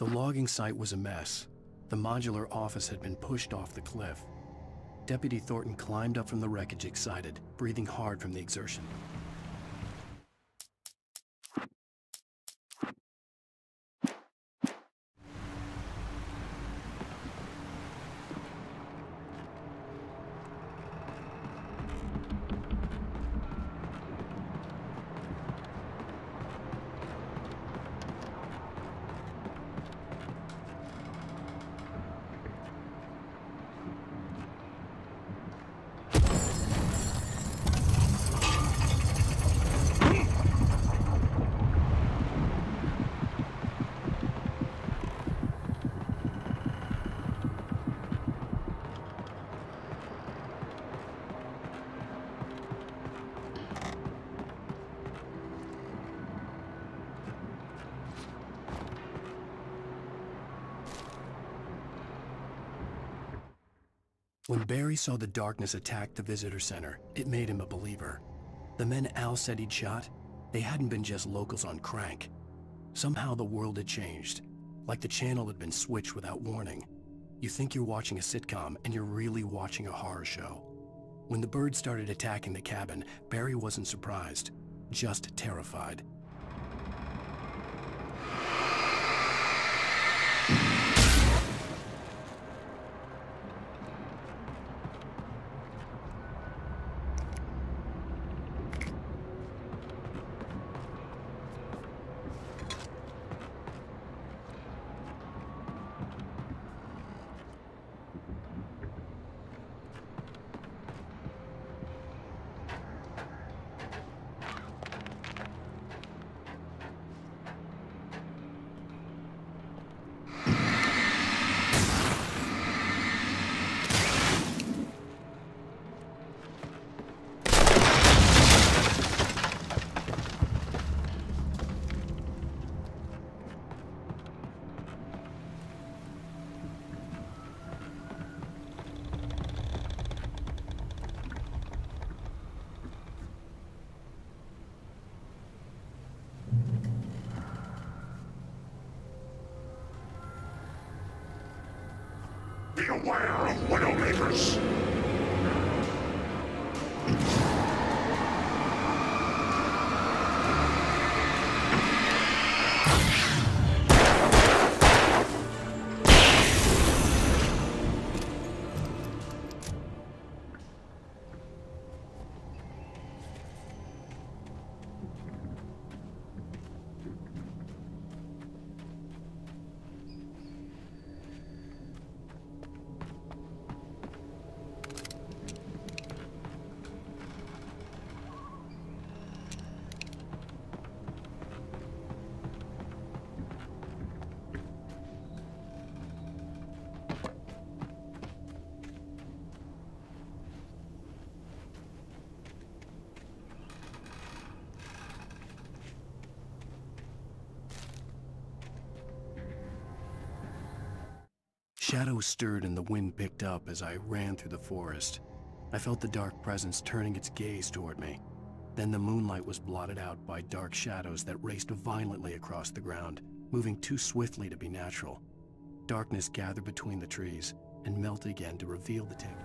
The logging site was a mess. The modular office had been pushed off the cliff. Deputy Thornton climbed up from the wreckage excited, breathing hard from the exertion. When Barry saw the darkness attack the visitor center, it made him a believer. The men Al said he'd shot, they hadn't been just locals on crank. Somehow the world had changed, like the channel had been switched without warning. You think you're watching a sitcom, and you're really watching a horror show. When the birds started attacking the cabin, Barry wasn't surprised, just terrified. Be aware of Widowmakers! Shadows stirred and the wind picked up as I ran through the forest. I felt the dark presence turning its gaze toward me. Then the moonlight was blotted out by dark shadows that raced violently across the ground, moving too swiftly to be natural. Darkness gathered between the trees and melted again to reveal the tick.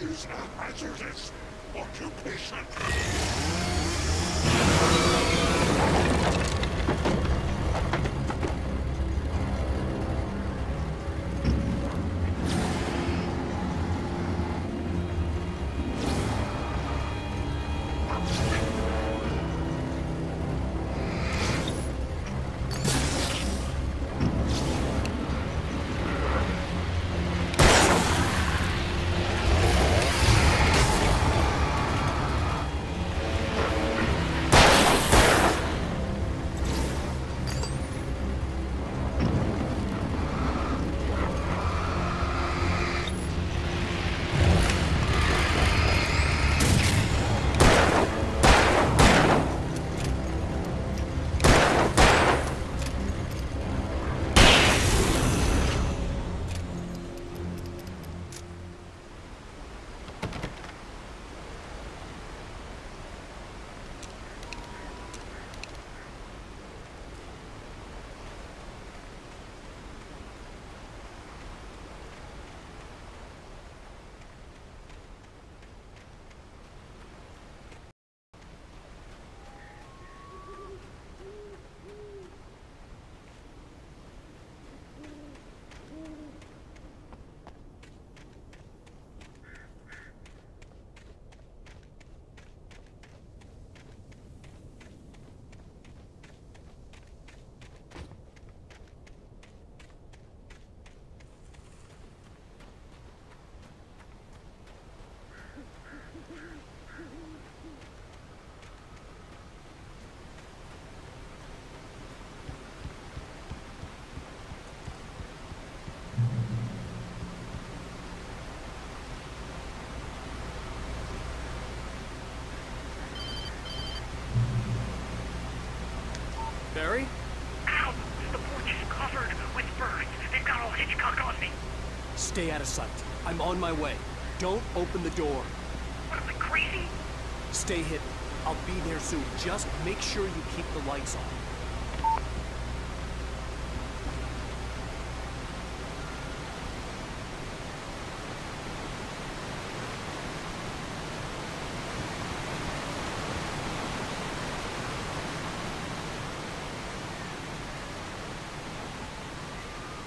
is a hazardous occupation. Barry? Ow! The porch is covered with birds. They've got all Hitchcock on me. Stay out of sight. I'm on my way. Don't open the door. What am I, crazy? Stay hidden. I'll be there soon. Just make sure you keep the lights on.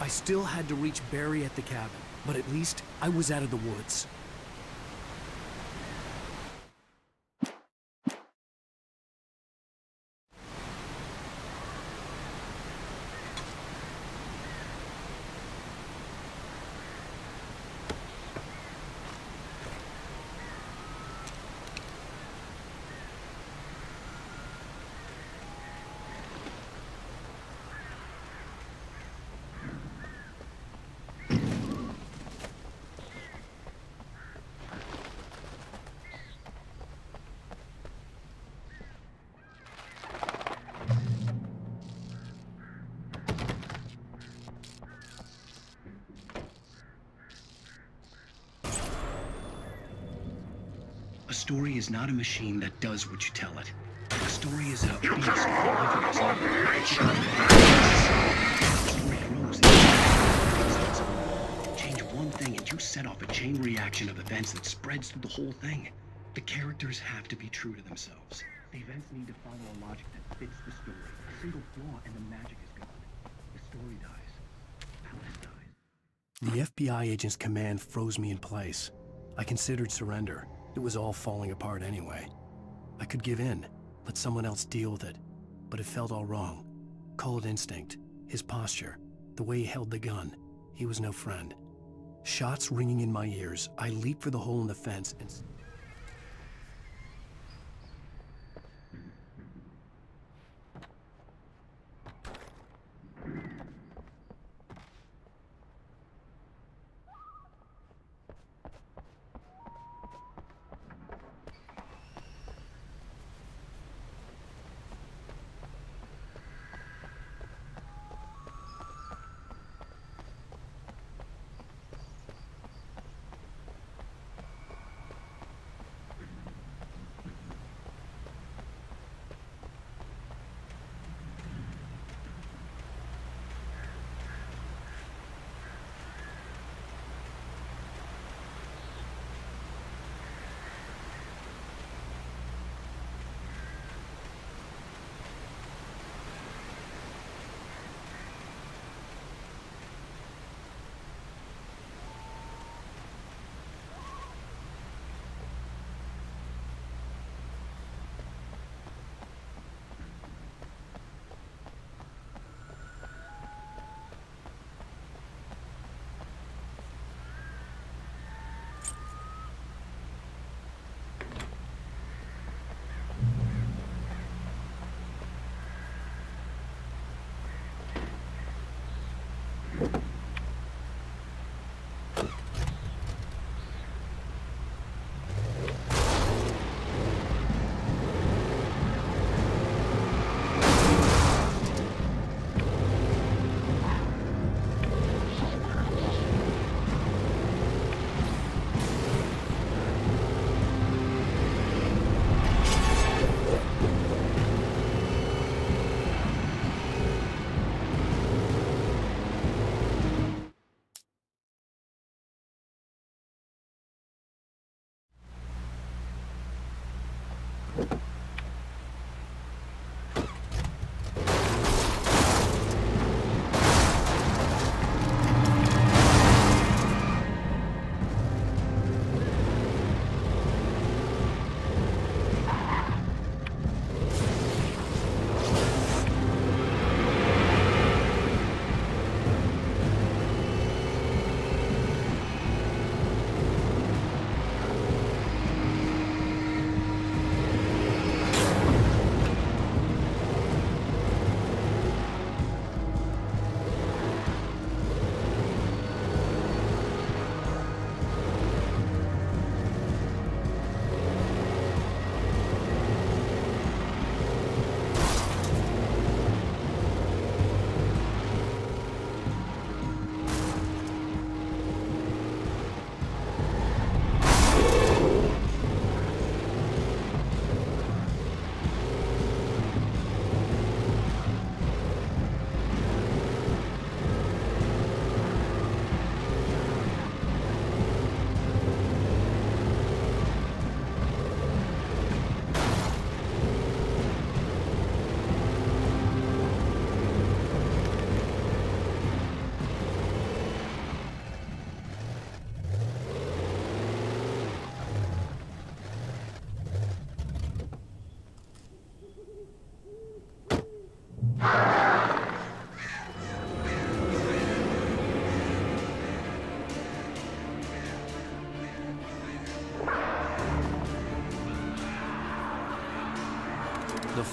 I still had to reach Barry at the cabin, but at least I was out of the woods. A story is not a machine that does what you tell it. A story is a beast with life of its own. A story grows and change one thing and you set off a chain reaction of events that spreads through the whole thing. The characters have to be true to themselves. The events need to follow a logic that fits the story. A single flaw and the magic is gone. The story dies. Alice dies. The FBI agent's command froze me in place. I considered surrender. It was all falling apart anyway. I could give in, let someone else deal with it. But it felt all wrong. Call it instinct, his posture, the way he held the gun. He was no friend. Shots ringing in my ears, I leaped for the hole in the fence and...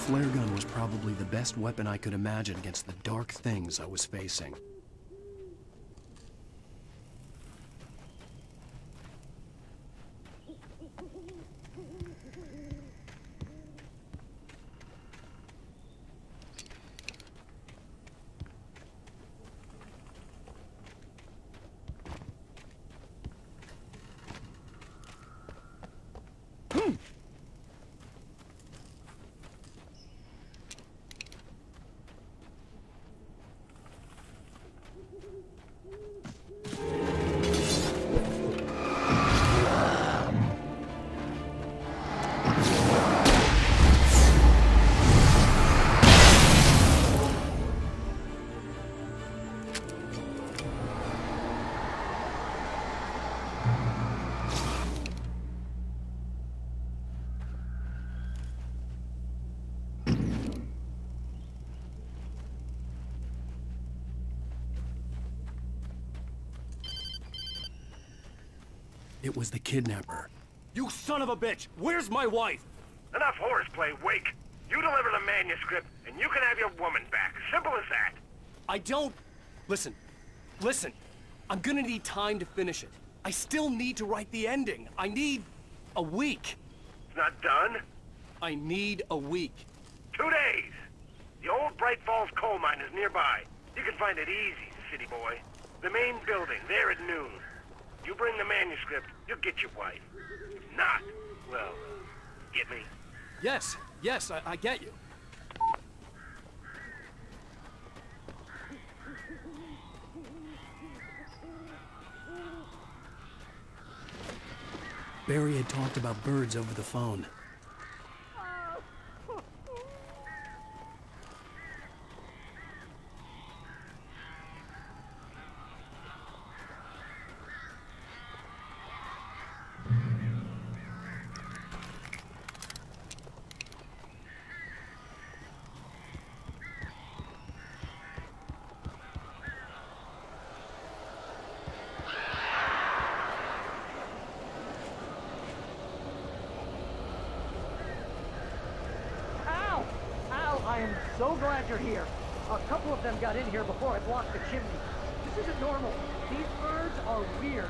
flare gun was probably the best weapon I could imagine against the dark things I was facing. It was the kidnapper. You son of a bitch! Where's my wife? Enough horseplay, Wake. You deliver the manuscript, and you can have your woman back. Simple as that. I don't... Listen. I'm gonna need time to finish it. I still need to write the ending. I need a week. It's not done. I need a week. 2 days. The old Bright Falls coal mine is nearby. You can find it easy, city boy. The main building, there at noon. You bring the manuscript, you'll get your wife. If not, well, get me? Yes, I get you. Barry had talked about birds over the phone. I am so glad you're here. A couple of them got in here before I blocked the chimney. This isn't normal. These birds are weird.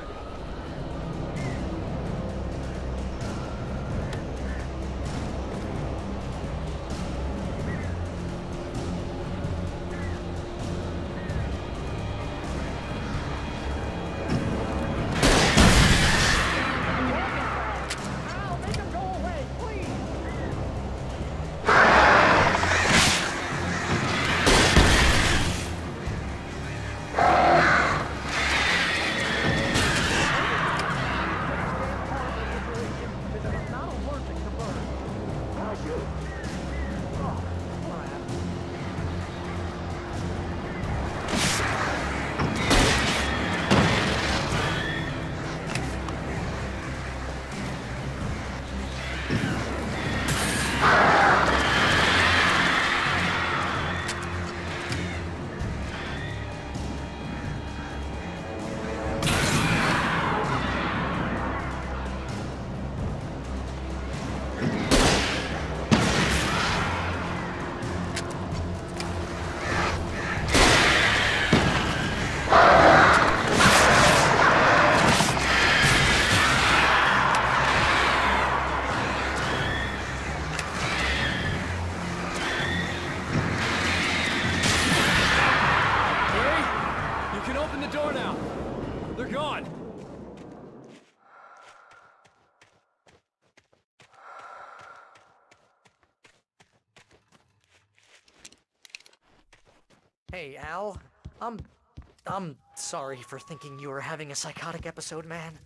Hey, Al. I'm sorry for thinking you were having a psychotic episode, man.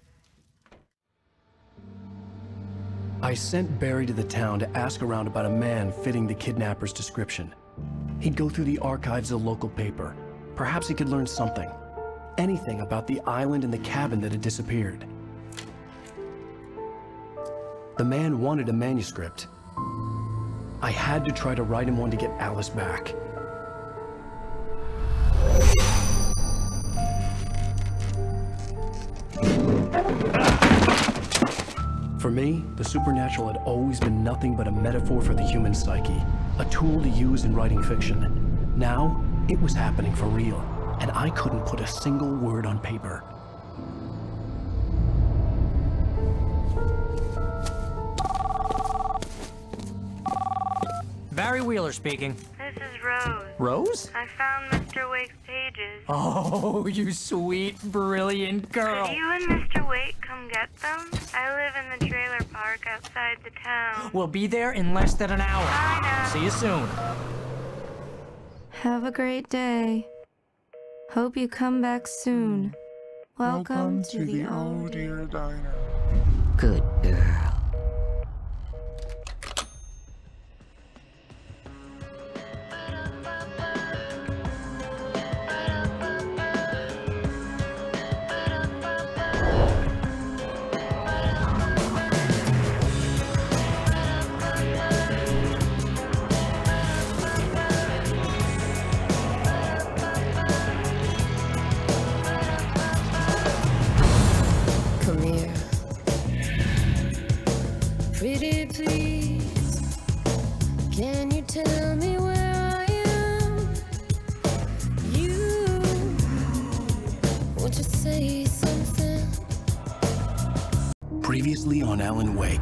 I sent Barry to the town to ask around about a man fitting the kidnapper's description. He'd go through the archives of the local paper. Perhaps he could learn something. Anything about the island and the cabin that had disappeared. The man wanted a manuscript. I had to try to write him one to get Alice back. For me, the supernatural had always been nothing but a metaphor for the human psyche. a tool to use in writing fiction. Now, it was happening for real, and I couldn't put a single word on paper. Barry Wheeler speaking. This is Rose. Rose? I found Mr. Wake's pages. Oh, you sweet, brilliant girl. Could you and Mr. Wake come get them? I live in the trailer park outside the town. We'll be there in less than an hour. Bye now. See you soon. Have a great day. Hope you come back soon. Welcome to the Oh Dear Diner. Good girl. Come here. Pretty please, can you tell me where I am? You, won't you say something? Previously on Alan Wake,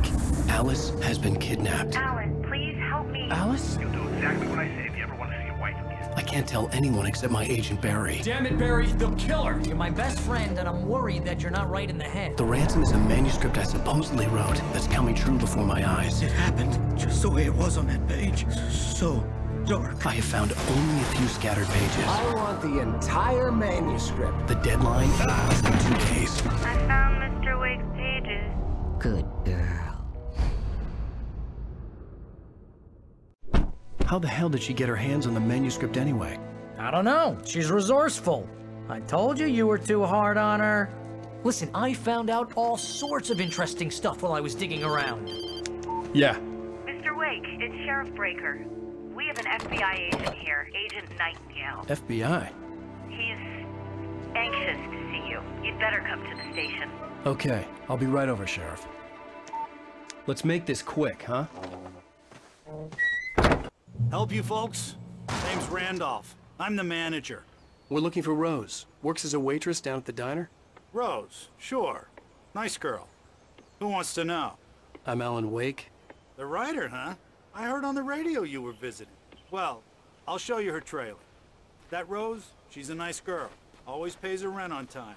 Alice has been kidnapped. Alan, please help me. Alice? You'll do exactly what I say if you ever want to see your wife again. I can't tell anyone except my agent Barry. Damn it, Barry, they'll kill her! You're my best friend, and I'm worried that you're not right in the head. The ransom is a manuscript I supposedly wrote that's coming true before my eyes. It happened just the way it was on that page. So dark. I have found only a few scattered pages. I want the entire manuscript. The deadline is in 2 days. I found Mr. Wake's pages. Good girl. How the hell did she get her hands on the manuscript anyway? I don't know. She's resourceful. I told you were too hard on her. Listen, I found out all sorts of interesting stuff while I was digging around. Yeah. Mr. Wake, it's Sheriff Breaker. We have an FBI agent here, Agent Nightingale. FBI? He's anxious to see you. You'd better come to the station. Okay, I'll be right over, Sheriff. Let's make this quick, huh? Help you folks? Name's Randolph. I'm the manager. We're looking for Rose. Works as a waitress down at the diner. Rose, sure. Nice girl. Who wants to know? I'm Alan Wake. The writer, huh? I heard on the radio you were visiting. Well, I'll show you her trailer. That Rose, she's a nice girl. Always pays her rent on time.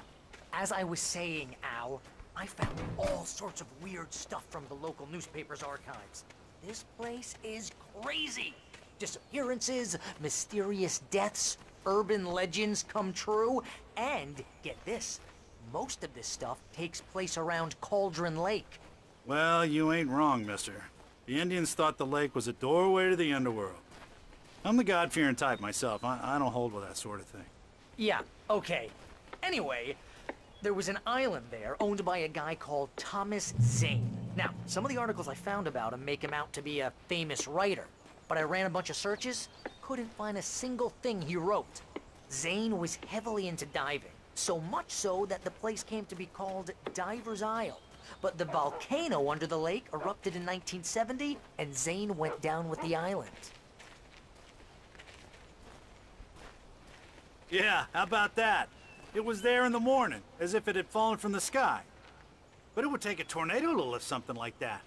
As I was saying, Al, I found all sorts of weird stuff from the local newspaper's archives. This place is crazy. Disappearances, mysterious deaths, urban legends come true, and get this, most of this stuff takes place around Cauldron Lake. Well, you ain't wrong, mister. The Indians thought the lake was a doorway to the underworld. I'm the God-fearing type myself. I don't hold with that sort of thing. Yeah, okay. Anyway, there was an island there owned by a guy called Thomas Zane. Now, some of the articles I found about him make him out to be a famous writer, but I ran a bunch of searches, couldn't find a single thing he wrote. Zane was heavily into diving, so much so that the place came to be called Diver's Isle. But the volcano under the lake erupted in 1970, and Zane went down with the island. Yeah, how about that? It was there in the morning, as if it had fallen from the sky. But it would take a tornado to lift something like that.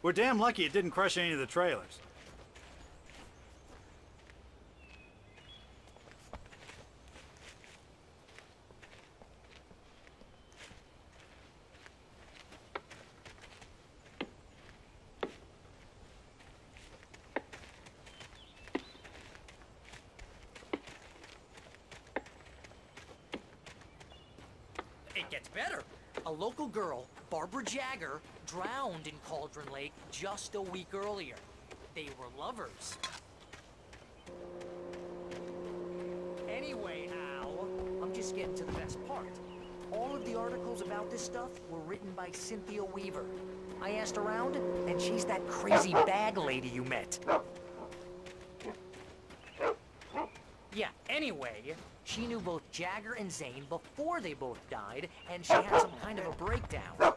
We're damn lucky it didn't crush any of the trailers. It gets better. A local girl, Barbara Jagger, drowned in Cauldron Lake just a week earlier. They were lovers. Anyway, Al, I'm just getting to the best part. All of the articles about this stuff were written by Cynthia Weaver. I asked around, and she's that crazy bag lady you met. Yeah, anyway, she knew both Jagger and Zane before they both died, and she had some kind of a breakdown.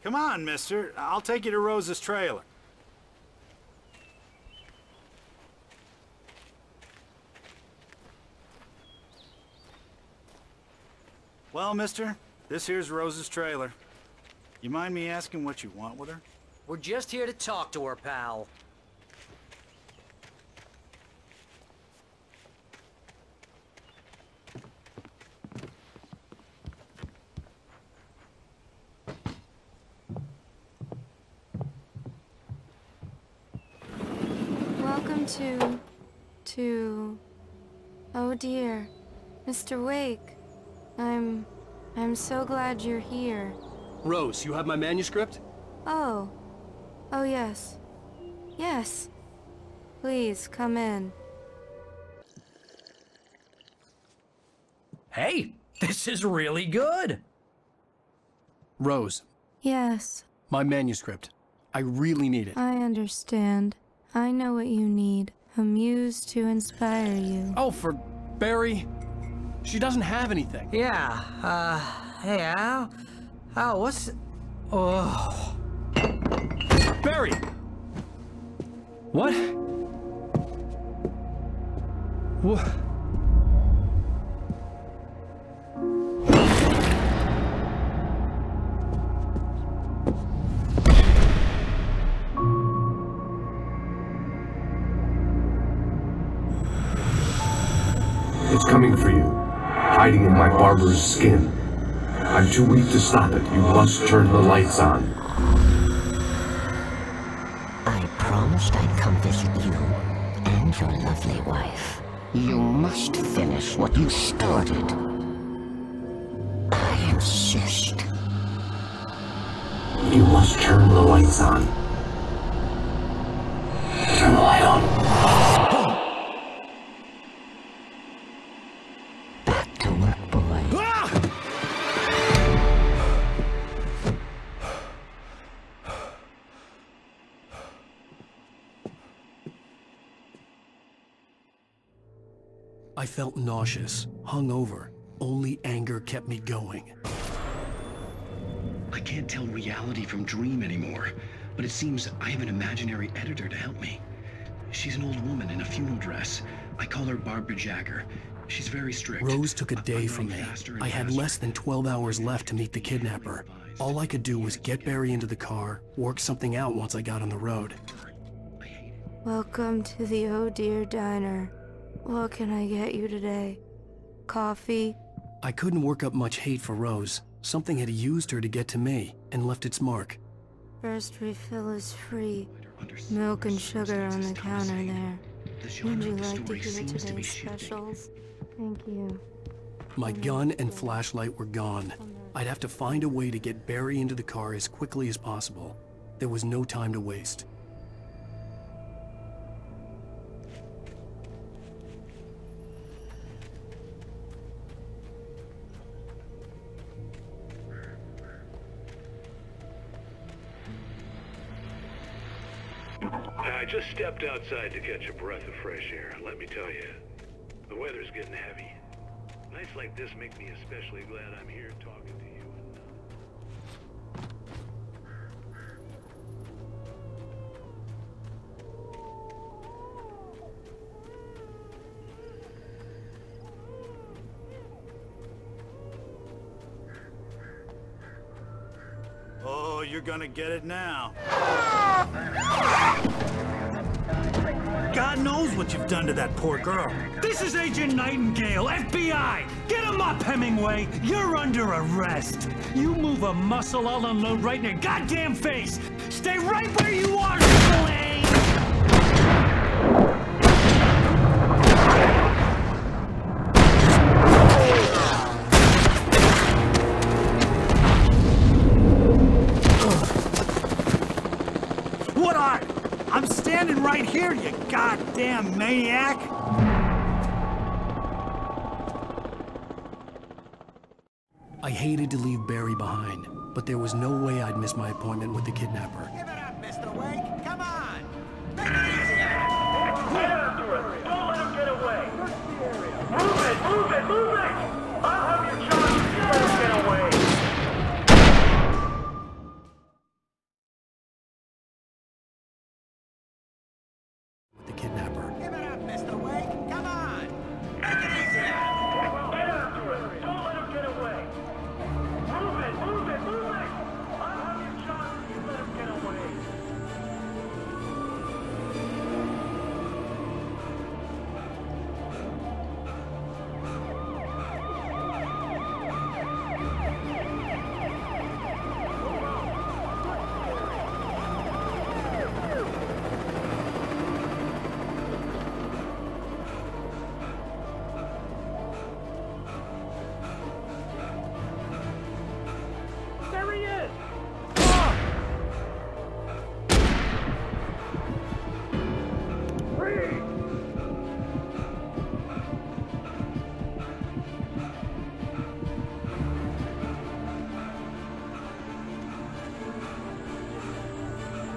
Come on, mister. I'll take you to Rose's trailer. Well, mister, this here's Rose's trailer. You mind me asking what you want with her? We're just here to talk to her, pal. Welcome to... Oh dear, Mr. Wake. I'm so glad you're here. Rose, you have my manuscript? Oh. Oh, yes. Yes. Please, come in. Hey, this is really good. Rose, Yes, my manuscript. I really need it. I understand. I know what you need. A muse to inspire you. Oh, for Barry? She doesn't have anything. Yeah, hey, Al? Al, what's... Oh... Barry! What? What? It's coming for you, hiding in my barber's skin. I'm too weak to stop it. You must turn the lights on. I promised I'd come visit you and your lovely wife. You must finish what you started. I insist. You must turn the lights on. Turn the light on. Back to work, boy. I felt nauseous, hungover. Only anger kept me going. I can't tell reality from dream anymore, but it seems I have an imaginary editor to help me. She's an old woman in a funeral dress. I call her Barbara Jagger. She's very strict. Rose took a day from me. I had less than 12 hours left to meet the kidnapper. All I could do was get Barry into the car, work something out once I got on the road. Welcome to the Oh Dear Diner. What can I get you today? Coffee? I couldn't work up much hate for Rose. Something had used her to get to me, and left its mark. First refill is free. Milk and sugar on the counter there. Would you like to hear today's specials? Thank you. My gun and flashlight were gone. I'd have to find a way to get Barry into the car as quickly as possible. There was no time to waste. I just stepped outside to catch a breath of fresh air. Let me tell you, the weather's getting heavy. Nights like this make me especially glad I'm here talking to you. Oh, you're gonna get it now. God knows what you've done to that poor girl. This is Agent Nightingale, FBI! Get him up, Hemingway! You're under arrest! You move a muscle, I'll unload right in your goddamn face! Stay right where you are, Spillane! What are? I'm standing right here, you goddamn maniac! I hated to leave Barry behind, but there was no way I'd miss my appointment with the kidnapper. Give it up, Mr. Wake! Come on! Get after it! Don't let him get away! Move it! Move it! Move it! I'll have you charged if you let him get away!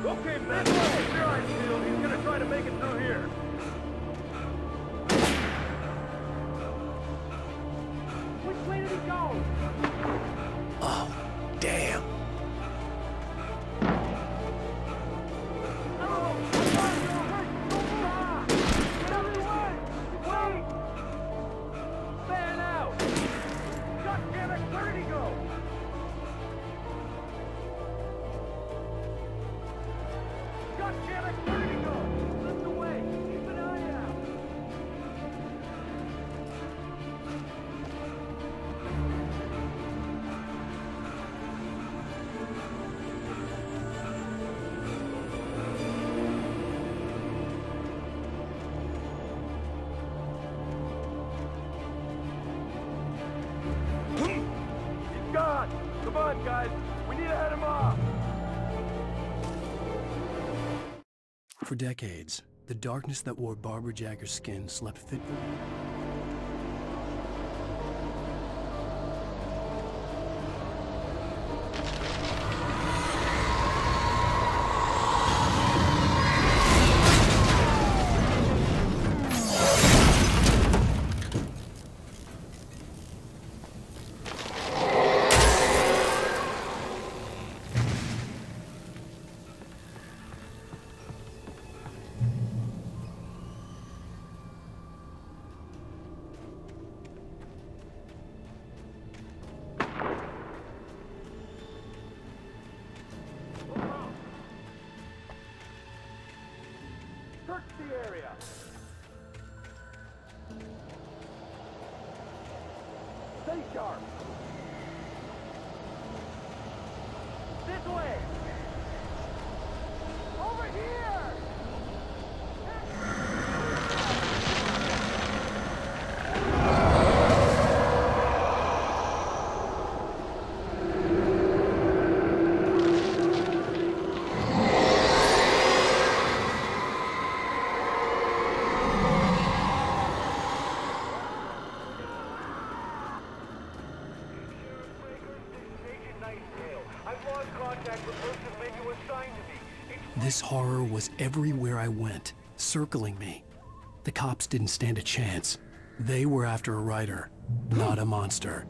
Okay, man. Keep your eyes peeled. He's gonna try to make it through here. Which way did he go? Oh, damn. Come on, guys. We need to head him off. For decades, the darkness that wore Barbara Jagger's skin slept fitfully. Search the area. Stay sharp. This way. Over here. This horror was everywhere I went, circling me. The cops didn't stand a chance. They were after a writer, not a monster.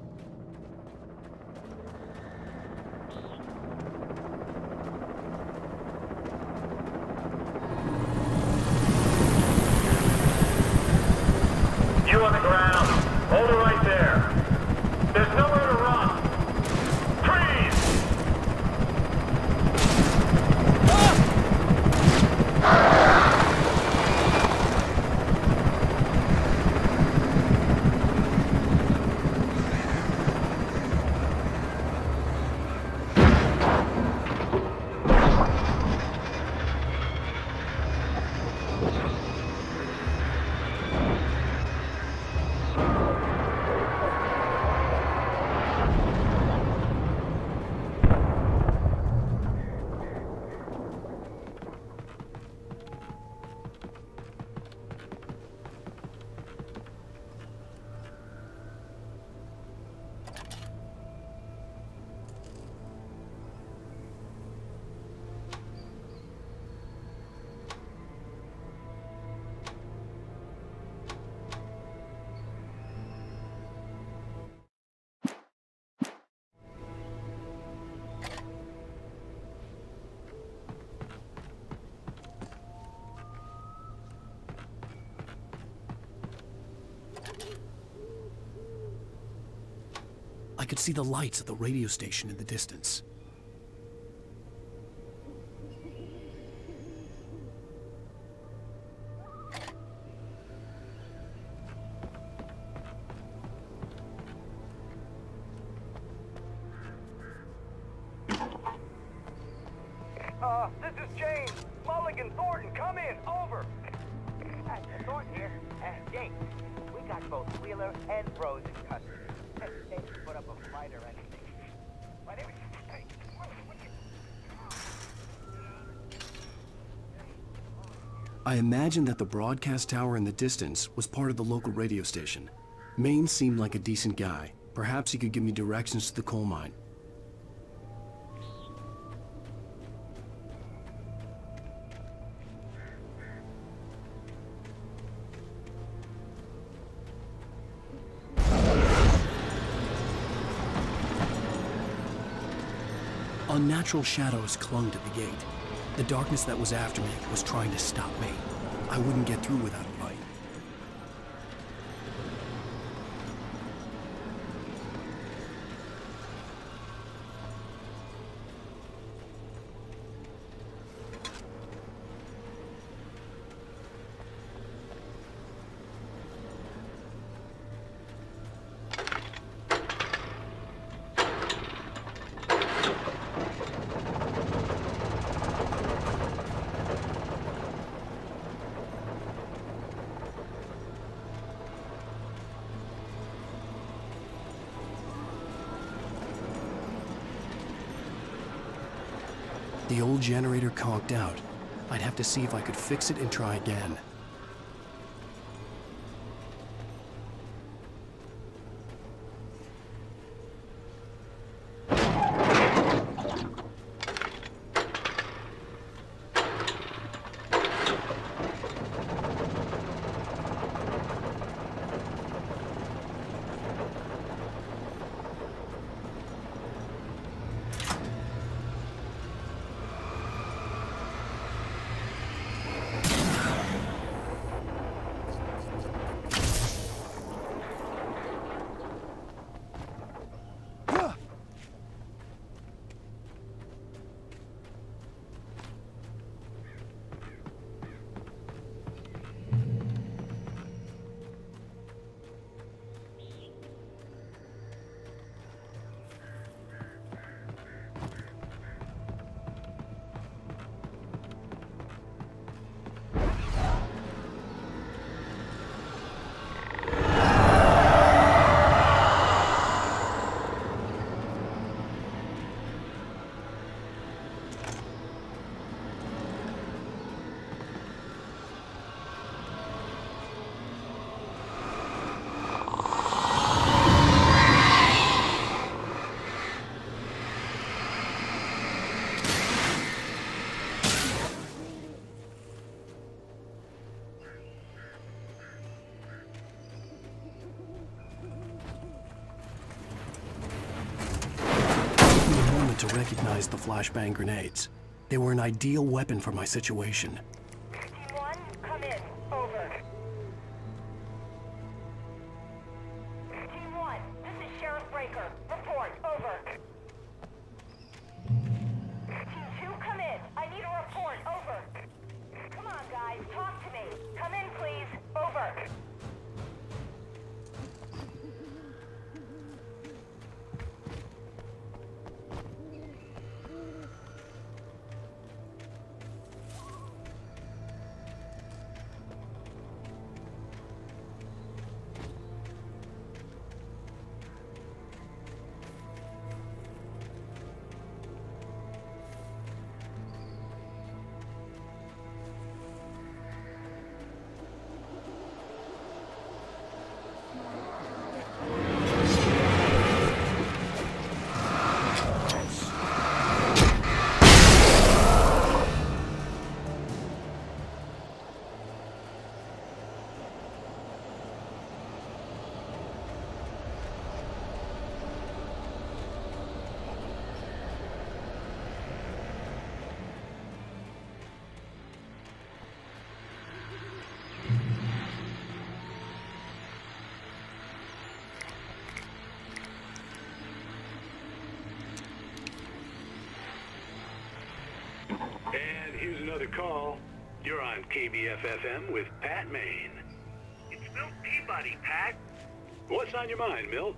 You on the ground. Hold it right there. There's nowhere to run. Freeze! I could see the lights of the radio station in the distance. This is James. Mulligan, Thornton, come in. Over. Thornton here. James, we got both Wheeler and Rose in custody. They didn't put up a fight or anything. My name is... Hey, I imagined that the broadcast tower in the distance was part of the local radio station. Maine seemed like a decent guy. Perhaps he could give me directions to the coal mine. Unnatural shadows clung to the gate. The darkness that was after me was trying to stop me. I wouldn't get through without a light. The old generator conked out. I'd have to see if I could fix it and try again. To recognize the flashbang grenades. They were an ideal weapon for my situation. Team 1, come in. Over. Team 1, this is Sheriff Breaker. Report. Over. Team 2, come in. I need a report. Over. Come on, guys. Talk to me. Come in, please. Over. And here's another call. You're on KBF-FM with Pat Maine. It's Milt Peabody, Pat. What's on your mind, Milt?